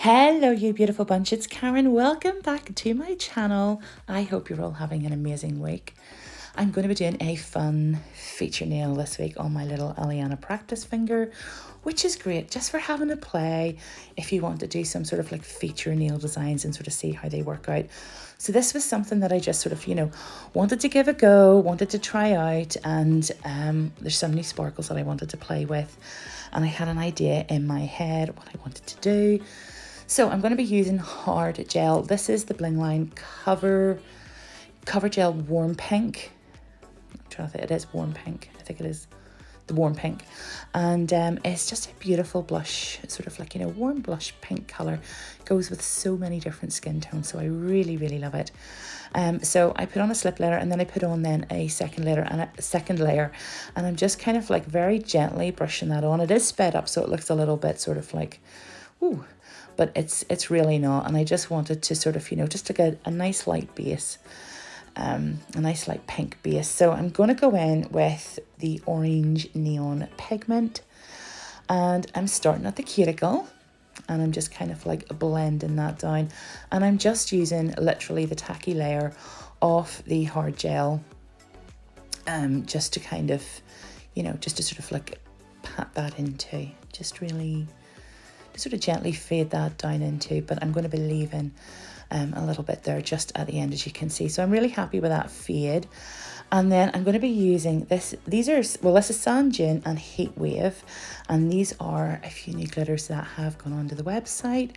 Hello, you beautiful bunch. It's Karen. Welcome back to my channel. I hope you're all having an amazing week. I'm going to be doing a fun feature nail this week on my little Aleana practice finger, which is great just for having a play if you want to do some sort of like feature nail designs and sort of see how they work out. So this was something that I just sort of, wanted to give a go, wanted to try out, and there's some new sparkles that I wanted to play with, and I had an idea in my head what I wanted to do. So I'm going to be using Hard Gel. This is the Blingline Cover Gel Warm Pink. I'm trying to think, it is warm pink. I think it is the warm pink. And it's just a beautiful blush, sort of like, warm blush pink colour. Goes with so many different skin tones, so I really, really love it. So I put on a slip layer, and then I put on then a second layer, and I'm just kind of like very gently brushing that on. It is sped up, so it looks a little bit sort of like, ooh, but it's really not. And I just wanted to sort of, just to get a nice light base, a nice light pink base. So I'm going to go in with the orange neon pigment, and I'm starting at the cuticle, and I'm just kind of like blending that down, and I'm just using literally the tacky layer of the hard gel, just to kind of, just to sort of like pat that into, just really sort of gently fade that down into, but I'm going to be leaving a little bit there just at the end, as you can see. So I'm really happy with that fade. And then I'm going to be using this. This is Sand Dune and Heat Wave, and these are a few new glitters that have gone onto the website.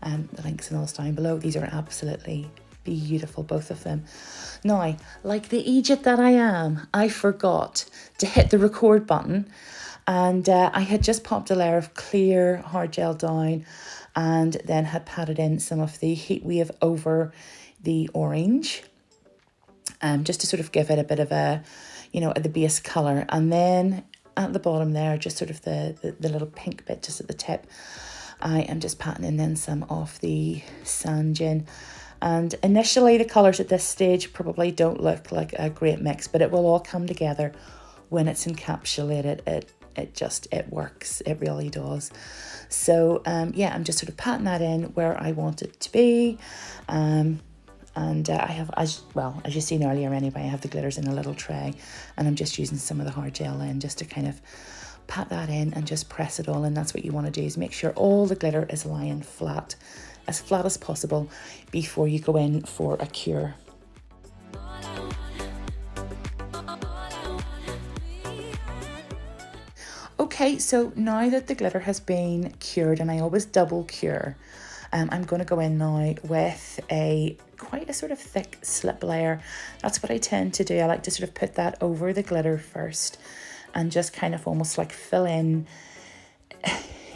The links and all down below. These are absolutely beautiful, both of them. Now, like the Egypt that I am, I forgot to hit the record button. And I had just popped a layer of clear hard gel down, and then had patted in some of the Heat Wave over the orange, just to sort of give it a bit of a, the base colour. And then at the bottom there, just sort of the little pink bit just at the tip, I am just patting in then some of the Sand Dune. And initially the colours at this stage probably don't look like a great mix, but it will all come together when it's encapsulated. It works. It really does. So, yeah, I'm just sort of patting that in where I want it to be. And I have, as you've seen earlier anyway, I have the glitters in a little tray, and I'm just using some of the hard gel in just to kind of pat that in and just press it all in. That's what you want to do, is make sure all the glitter is lying flat as possible before you go in for a cure. Okay, so now that the glitter has been cured, and I always double cure, I'm going to go in now with quite a sort of thick slip layer. That's what I tend to do. I like to sort of put that over the glitter first, and just kind of almost like fill in.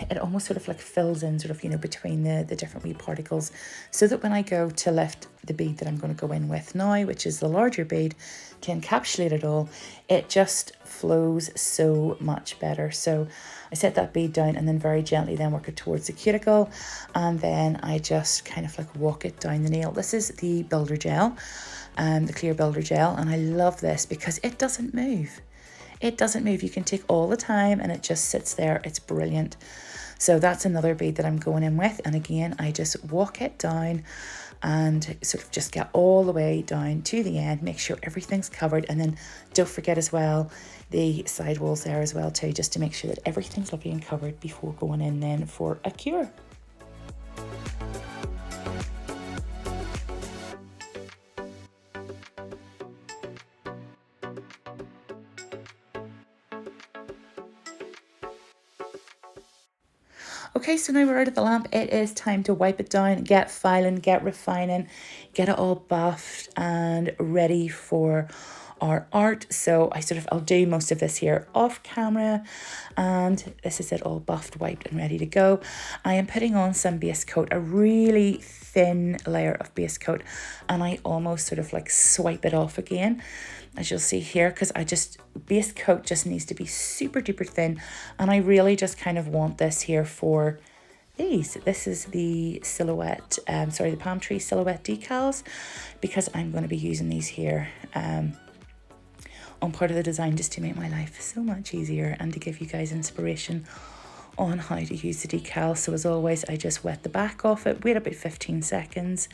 It almost sort of like fills in sort of, between the different wee particles, so that when I go to lift the bead that I'm going to go in with now, which is the larger bead, to encapsulate it all, it just flows so much better. So I set that bead down, and then very gently then work it towards the cuticle, and then I just kind of like walk it down the nail. This is the builder gel, the clear builder gel, and I love this because it doesn't move. It doesn't move. You can take all the time, and it just sits there. It's brilliant. So that's another bead that I'm going in with. And again, I just walk it down and sort of just get all the way down to the end. Make sure everything's covered. And then don't forget as well the side walls there as well too, just to make sure that everything's looking covered before going in then for a cure. Okay, so now we're out of the lamp. It is time to wipe it down, get filing, get refining, get it all buffed and ready for our art. So I'll do most of this here off camera, and this is it all buffed, wiped and ready to go. I am putting on some base coat, a really thin layer of base coat, and I almost sort of like swipe it off again, as you'll see here, because base coat just needs to be super duper thin, and I really just kind of want this here for these. This is the silhouette, the palm tree silhouette decals, because I'm going to be using these here on part of the design, just to make my life so much easier and to give you guys inspiration on how to use the decal. So as always, I just wet the back off it, wait about 15 seconds,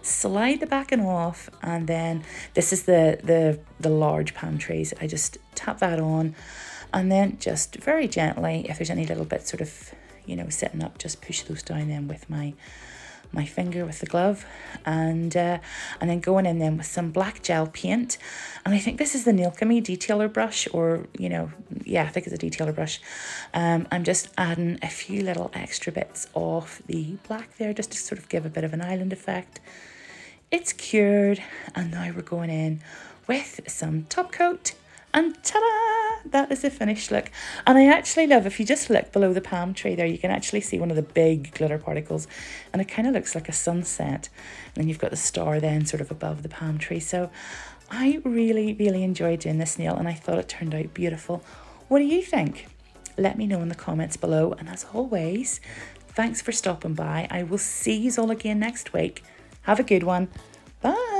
slide the backing off, and then this is the large palm trees. I just tap that on, and then just very gently, if there's any little bits sort of, you know, sitting up, just push those down in with my finger with the glove, and then going in then with some black gel paint. And I think this is the Nilkami detailer brush, or, you know, yeah, I think it's a detailer brush. I'm just adding a few little extra bits of the black there, just to sort of give a bit of an island effect. It's cured, and now we're going in with some top coat, and ta-da! That is the finished look. And I actually love, if you just look below the palm tree there, you can actually see one of the big glitter particles, and it kind of looks like a sunset. And then you've got the star then sort of above the palm tree. So I really, really enjoyed doing this nail, and I thought it turned out beautiful. What do you think? Let me know in the comments below. And as always, thanks for stopping by. I will see you all again next week. Have a good one. Bye.